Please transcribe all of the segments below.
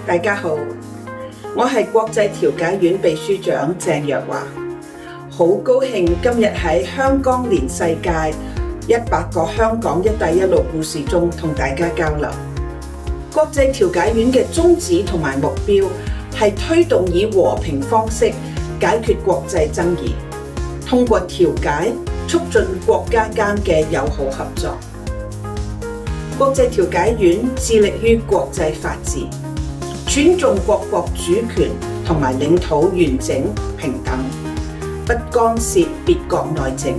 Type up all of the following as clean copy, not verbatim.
大家好，我係國際調解院秘書長鄭若驊，好高興今日喺香港連世界100個香港一帶一路故事中同大家交流。國際調解院嘅宗旨同埋目標係推動以和平方式解決國際爭議，通過調解促進國家間嘅友好合作。國際調解院致力於國際法治，尊重各國主權同埋領土完整平等，不干涉別國內政。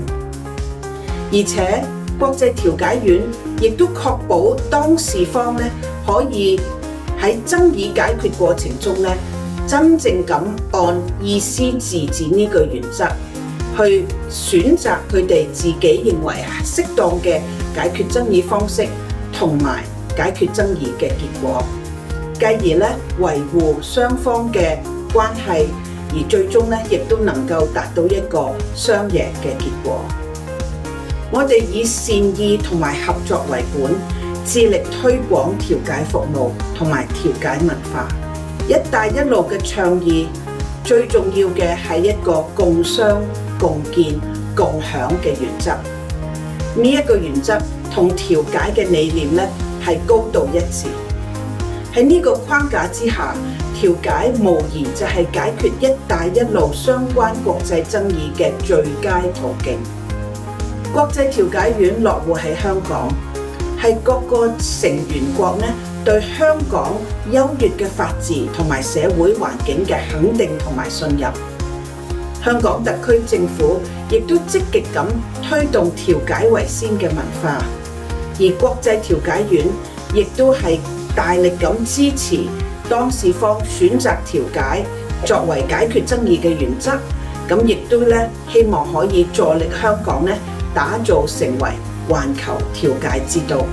而且國際調解院亦都確保當事方可以喺爭議解決過程中真正咁按意思自治呢個原則去選擇佢哋自己認為適當嘅解決爭議方式同埋解決爭議嘅結果，繼而維護雙方嘅關係，而最終亦都能夠達到一個雙贏嘅結果。我哋以善意同埋合作為本，致力推廣調解服務同埋調解文化。一帶一路嘅倡議最重要嘅係一個共商、共建、共享嘅原則。呢一個原則同調解嘅理念係高度一致。喺呢個框架之下，調解無疑就係解決一帶一路相關國際爭議嘅最佳途徑。國際調解院落戶喺香港，係各個成員國對香港優越嘅法治同埋社會環境嘅肯定同埋信任。香港特區政府亦都積極咁推動調解為先嘅文化，而國際調解院亦都係大力咁支持當事方選擇調解作為解決爭議嘅原則，咁亦都希望可以助力香港打造成為環球調解之都。